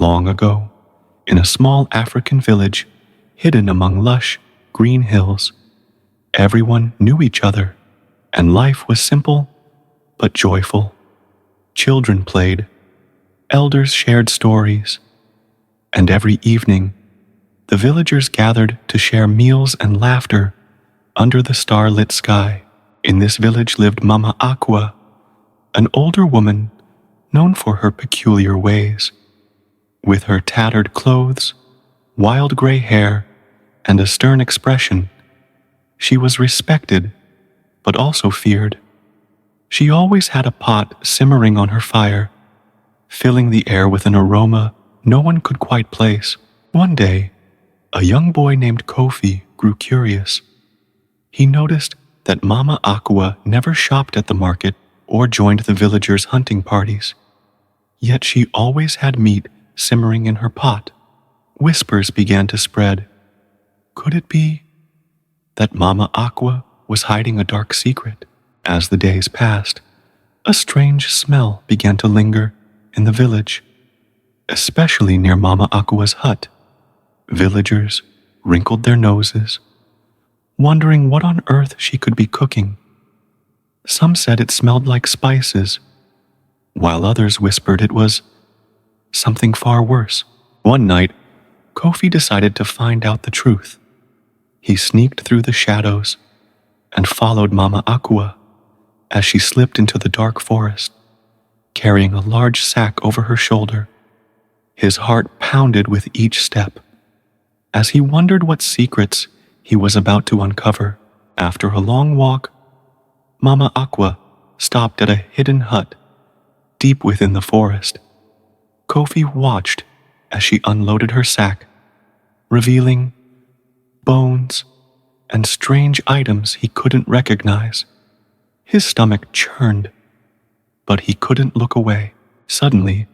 Long ago, in a small African village hidden among lush, green hills, everyone knew each other, and life was simple but joyful. Children played, elders shared stories, and every evening, the villagers gathered to share meals and laughter under the star-lit sky. In this village lived Mama Aqua, an older woman known for her peculiar ways. With her tattered clothes, wild gray hair, and a stern expression, she was respected, but also feared. She always had a pot simmering on her fire, filling the air with an aroma no one could quite place. One day, a young boy named Kofi grew curious. He noticed that Mama Aqua never shopped at the market or joined the villagers' hunting parties. Yet she always had meat simmering in her pot. Whispers began to spread. Could it be that Mama Aqua was hiding a dark secret? As the days passed, a strange smell began to linger in the village, especially near Mama Aqua's hut. Villagers wrinkled their noses, wondering what on earth she could be cooking. Some said it smelled like spices, while others whispered it was something far worse. One night, Kofi decided to find out the truth. He sneaked through the shadows and followed Mama Aqua as she slipped into the dark forest, carrying a large sack over her shoulder. His heart pounded with each step, as he wondered what secrets he was about to uncover. After a long walk, Mama Aqua stopped at a hidden hut deep within the forest. Kofi watched as she unloaded her sack, revealing bones and strange items he couldn't recognize. His stomach churned, but he couldn't look away. Suddenly,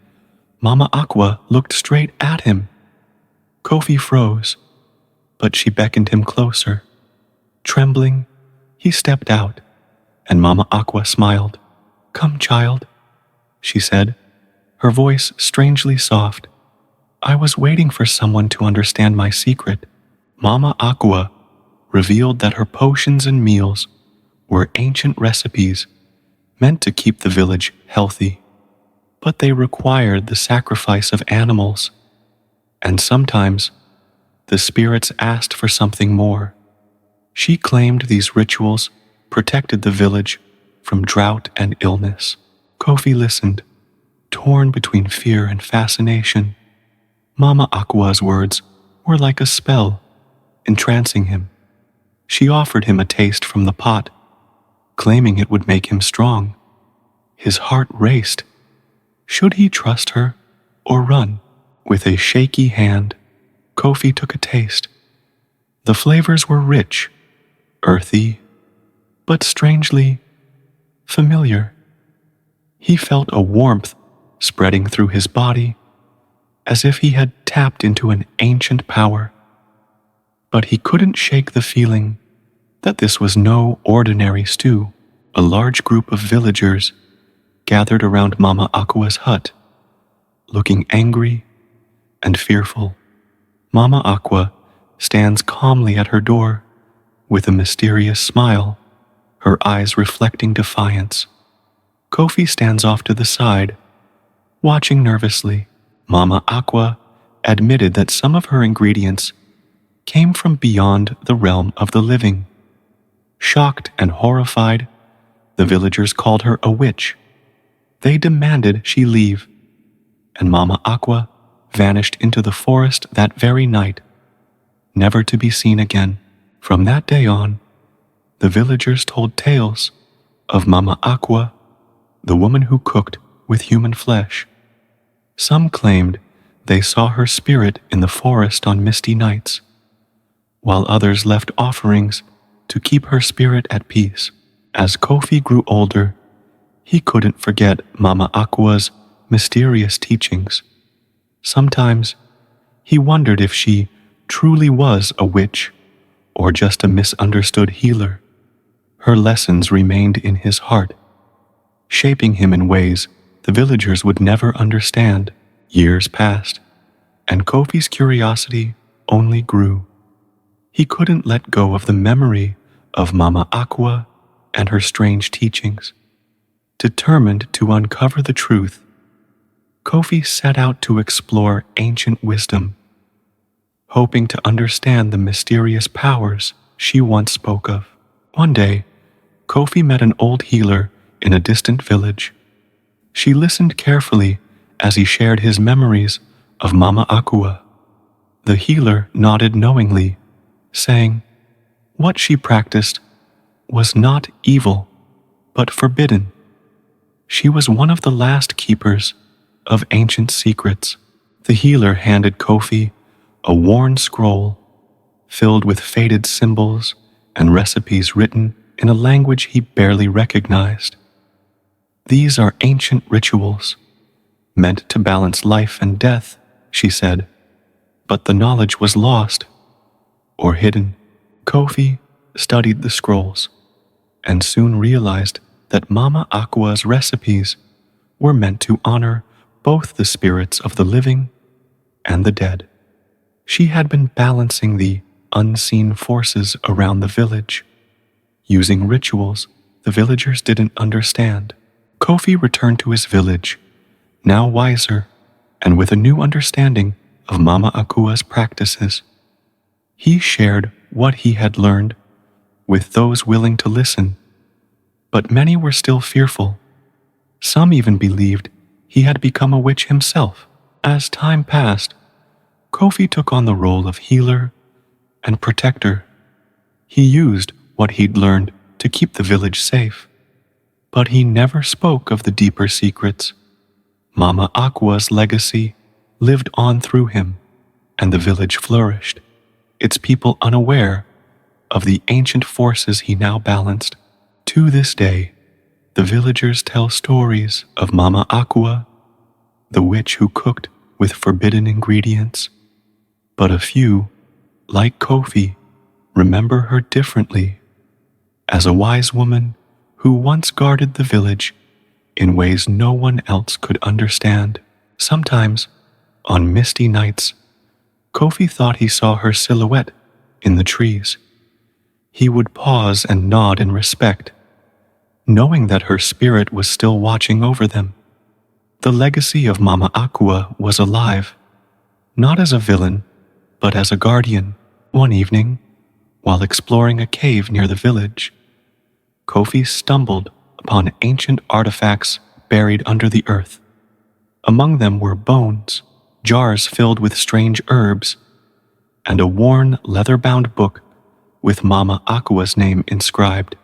Mama Aqua looked straight at him. Kofi froze, but she beckoned him closer. Trembling, he stepped out, and Mama Aqua smiled. "Come, child," she said, her voice strangely soft. "I was waiting for someone to understand my secret." Mama Aqua revealed that her potions and meals were ancient recipes meant to keep the village healthy, but they required the sacrifice of animals, and sometimes the spirits asked for something more. She claimed these rituals protected the village from drought and illness. Kofi listened, torn between fear and fascination. Mama Aqua's words were like a spell, entrancing him. She offered him a taste from the pot, claiming it would make him strong. His heart raced. Should he trust her or run? With a shaky hand, Kofi took a taste. The flavors were rich, earthy, but strangely familiar. He felt a warmth spreading through his body, as if he had tapped into an ancient power. But he couldn't shake the feeling that this was no ordinary stew. A large group of villagers gathered around Mama Aqua's hut, looking angry and fearful. Mama Aqua stands calmly at her door with a mysterious smile, her eyes reflecting defiance. Kofi stands off to the side, watching nervously. Mama Aqua admitted that some of her ingredients came from beyond the realm of the living. Shocked and horrified, the villagers called her a witch. They demanded she leave, and Mama Aqua vanished into the forest that very night, never to be seen again. From that day on, the villagers told tales of Mama Aqua, the woman who cooked with human flesh. Some claimed they saw her spirit in the forest on misty nights, while others left offerings to keep her spirit at peace. As Kofi grew older, he couldn't forget Mama Aqua's mysterious teachings. Sometimes he wondered if she truly was a witch or just a misunderstood healer. Her lessons remained in his heart, shaping him in ways the villagers would never understand. Years passed, and Kofi's curiosity only grew. He couldn't let go of the memory of Mama Aqua and her strange teachings. Determined to uncover the truth, Kofi set out to explore ancient wisdom, hoping to understand the mysterious powers she once spoke of. One day, Kofi met an old healer in a distant village. She listened carefully as he shared his memories of Mama Aqua. The healer nodded knowingly, saying what she practiced was not evil, but forbidden. She was one of the last keepers of ancient secrets. The healer handed Kofi a worn scroll filled with faded symbols and recipes written in a language he barely recognized. These are ancient rituals, meant to balance life and death, she said, but the knowledge was lost or hidden. Kofi studied the scrolls and soon realized that Mama Aqua's recipes were meant to honor both the spirits of the living and the dead. She had been balancing the unseen forces around the village, using rituals the villagers didn't understand. Kofi returned to his village, now wiser and with a new understanding of Mama Aqua's practices. He shared what he had learned with those willing to listen, but many were still fearful. Some even believed he had become a witch himself. As time passed, Kofi took on the role of healer and protector. He used what he'd learned to keep the village safe, but he never spoke of the deeper secrets. Mama Aqua's legacy lived on through him, and the village flourished, its people unaware of the ancient forces he now balanced. To this day, the villagers tell stories of Mama Aqua, the witch who cooked with forbidden ingredients, but a few, like Kofi, remember her differently, as a wise woman who once guarded the village in ways no one else could understand. Sometimes, on misty nights, Kofi thought he saw her silhouette in the trees. He would pause and nod in respect, knowing that her spirit was still watching over them. The legacy of Mama Aqua was alive, not as a villain, but as a guardian. One evening, while exploring a cave near the village, Kofi stumbled upon ancient artifacts buried under the earth. Among them were bones, jars filled with strange herbs, and a worn leather-bound book with Mama Aqua's name inscribed.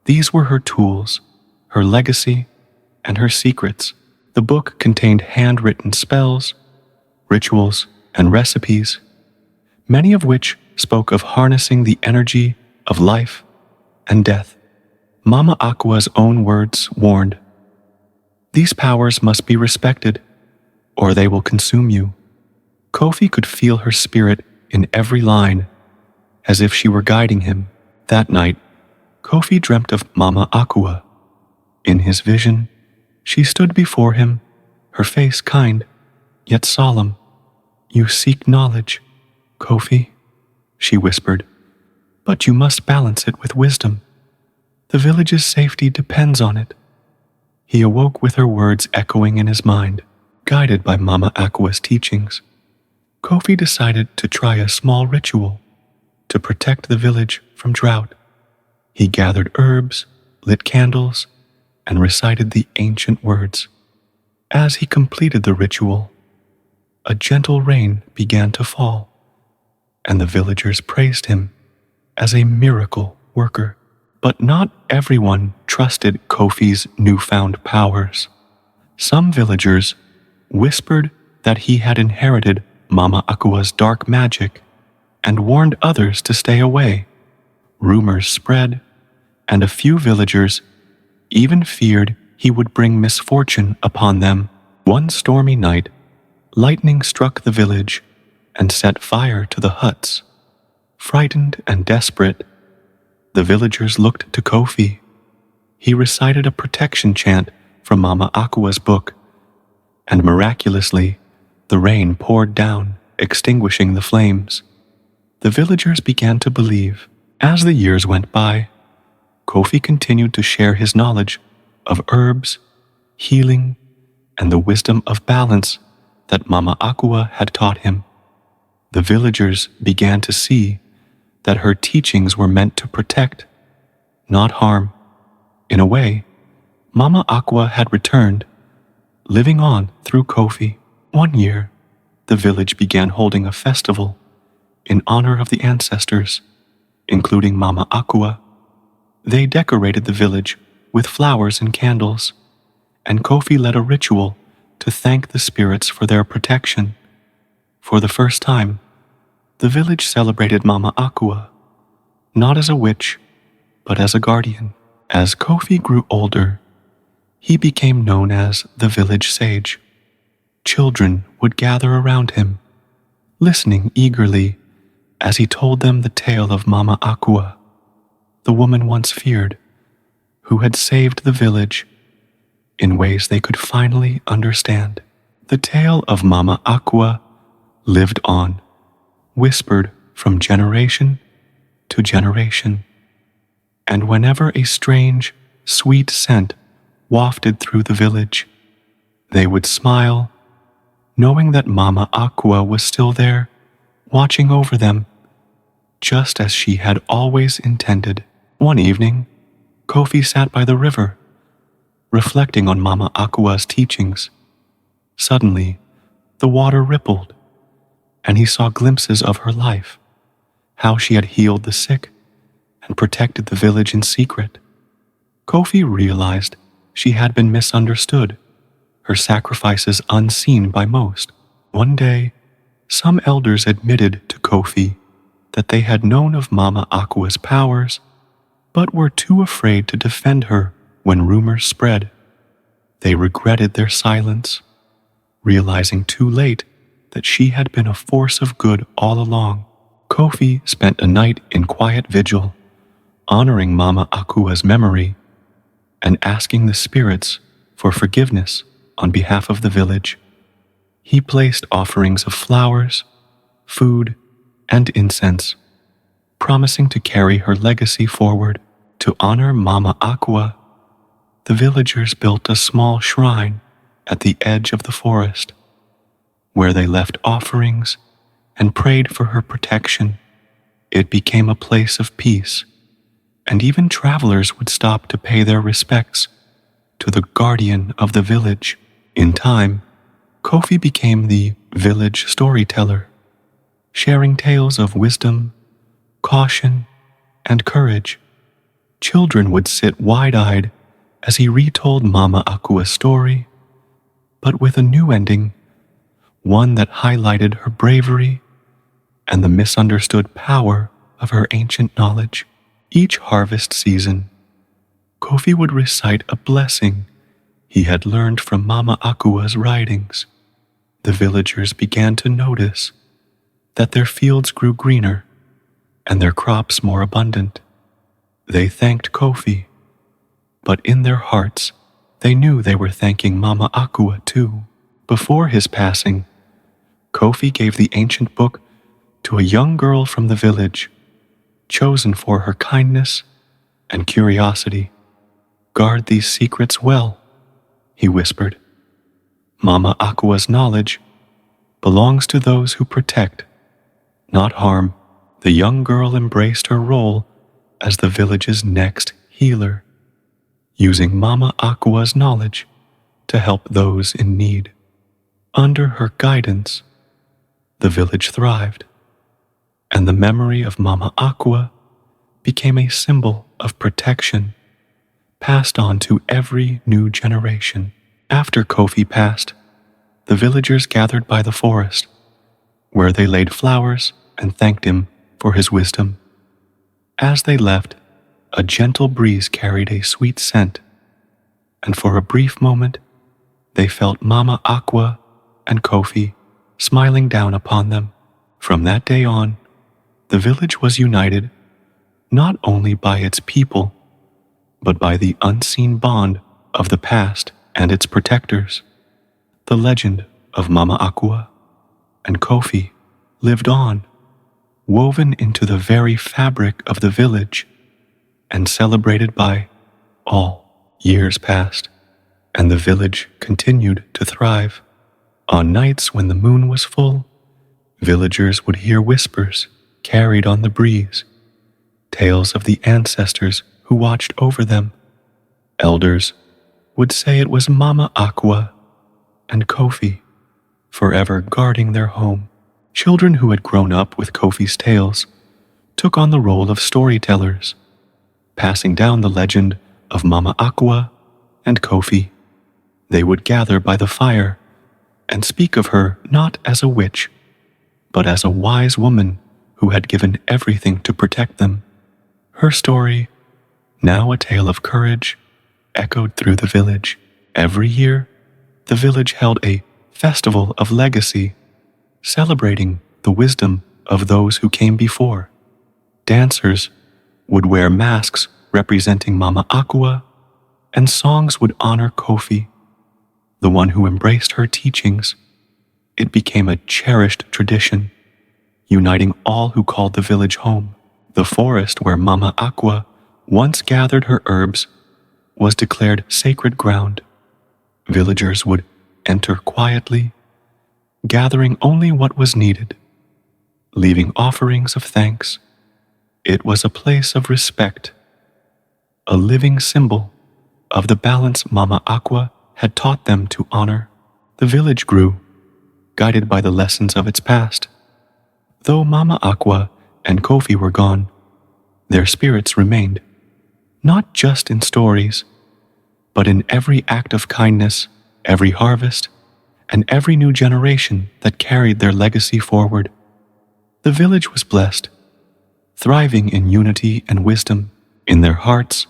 These were her tools, her legacy, and her secrets. The book contained handwritten spells, rituals, and recipes, many of which spoke of harnessing the energy of life and death. Mama Aqua's own words warned, "These powers must be respected, or they will consume you." Kofi could feel her spirit in every line, as if she were guiding him. That night, Kofi dreamt of Mama Aqua. In his vision, she stood before him, her face kind, yet solemn. "You seek knowledge, Kofi," she whispered, "but you must balance it with wisdom. The village's safety depends on it." He awoke with her words echoing in his mind. Guided by Mama Aqua's teachings, Kofi decided to try a small ritual to protect the village from drought. He gathered herbs, lit candles, and recited the ancient words. As he completed the ritual, a gentle rain began to fall, and the villagers praised him as a miracle worker. But not everyone trusted Kofi's newfound powers. Some villagers whispered that he had inherited Mama Aqua's dark magic and warned others to stay away. Rumors spread, and a few villagers even feared he would bring misfortune upon them. One stormy night, lightning struck the village and set fire to the huts. Frightened and desperate, the villagers looked to Kofi. He recited a protection chant from Mama Aqua's book, and miraculously, The rain poured down, extinguishing the flames. The villagers began to believe. As the years went by, Kofi continued to share his knowledge of herbs, healing, and the wisdom of balance that Mama Aqua had taught him. The villagers began to see that her teachings were meant to protect, not harm. In a way, Mama Aqua had returned, living on through Kofi. One year, the village began holding a festival in honor of the ancestors, including Mama Aqua. They decorated the village with flowers and candles, and Kofi led a ritual to thank the spirits for their protection. For the first time, the village celebrated Mama Aqua, not as a witch, but as a guardian. As Kofi grew older, he became known as the village sage. Children would gather around him, listening eagerly as he told them the tale of Mama Aqua, the woman once feared, who had saved the village in ways they could finally understand. The tale of Mama Aqua lived on, whispered from generation to generation. And whenever a strange, sweet scent wafted through the village, they would smile, knowing that Mama Aqua was still there, watching over them, just as she had always intended. One evening, Kofi sat by the river, reflecting on Mama Aqua's teachings. Suddenly, the water rippled, and he saw glimpses of her life, how she had healed the sick and protected the village in secret. Kofi realized she had been misunderstood, her sacrifices unseen by most. One day, some elders admitted to Kofi that they had known of Mama Aqua's powers, but were too afraid to defend her when rumors spread. They regretted their silence, realizing too late that she had been a force of good all along. Kofi spent a night in quiet vigil, honoring Mama Aqua's memory and asking the spirits for forgiveness on behalf of the village. He placed offerings of flowers, food, and incense, promising to carry her legacy forward. To honor Mama Aqua, the villagers built a small shrine at the edge of the forest, where they left offerings and prayed for her protection. It became a place of peace, and even travelers would stop to pay their respects to the guardian of the village. In time, Kofi became the village storyteller, sharing tales of wisdom, caution, and courage. Children would sit wide-eyed as he retold Mama Aqua's story, but with a new ending, one that highlighted her bravery and the misunderstood power of her ancient knowledge. Each harvest season, Kofi would recite a blessing he had learned from Mama Aqua's writings. The villagers began to notice that their fields grew greener and their crops more abundant. They thanked Kofi, but in their hearts, they knew they were thanking Mama Aqua too. Before his passing, Kofi gave the ancient book to a young girl from the village, chosen for her kindness and curiosity. "Guard these secrets well," he whispered. "Mama Aqua's knowledge belongs to those who protect, not harm." The young girl embraced her role as the village's next healer, using Mama Aqua's knowledge to help those in need. Under her guidance, the village thrived, and the memory of Mama Aqua became a symbol of protection, passed on to every new generation. After Kofi passed, the villagers gathered by the forest, where they laid flowers and thanked him for his wisdom. As they left, a gentle breeze carried a sweet scent, and for a brief moment, they felt Mama Aqua and Kofi smiling down upon them. From that day on, the village was united not only by its people, but by the unseen bond of the past and its protectors. The legend of Mama Aqua and Kofi lived on, woven into the very fabric of the village and celebrated by all. Years passed, and the village continued to thrive. On nights when the moon was full, villagers would hear whispers carried on the breeze, tales of the ancestors who watched over them. Elders would say it was Mama Aqua and Kofi, forever guarding their home. Children who had grown up with Kofi's tales took on the role of storytellers, passing down the legend of Mama Aqua and Kofi. They would gather by the fire and speak of her not as a witch, but as a wise woman who had given everything to protect them. Her story, now a tale of courage, echoed through the village. Every year, the village held a festival of legacy, celebrating the wisdom of those who came before. Dancers would wear masks representing Mama Aqua, and songs would honor Kofi, the one who embraced her teachings. It became a cherished tradition, uniting all who called the village home. The forest where Mama Aqua once gathered her herbs was declared sacred ground. Villagers would enter quietly, gathering only what was needed, leaving offerings of thanks. It was a place of respect, a living symbol of the balance Mama Aqua had taught them to honor. The village grew, guided by the lessons of its past. Though Mama Aqua and Kofi were gone, their spirits remained, not just in stories, but in every act of kindness, every harvest, and every new generation that carried their legacy forward. The village was blessed, thriving in unity and wisdom. In their hearts,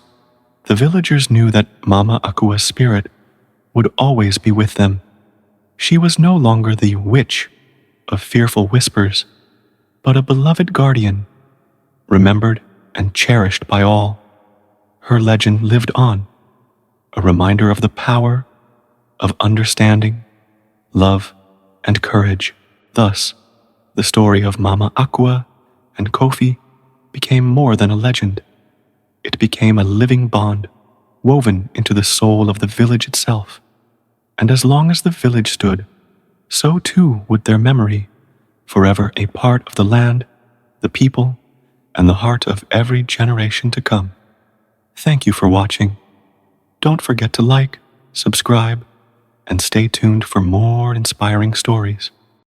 the villagers knew that Mama Aqua's spirit would always be with them. She was no longer the witch of fearful whispers, but a beloved guardian, remembered and cherished by all. Her legend lived on, a reminder of the power of understanding, love, and courage. Thus, the story of Mama Aqua and Kofi became more than a legend. It became a living bond, woven into the soul of the village itself. And as long as the village stood, so too would their memory, forever a part of the land, the people, and the heart of every generation to come. Thank you for watching. Don't forget to like, subscribe, and stay tuned for more inspiring stories.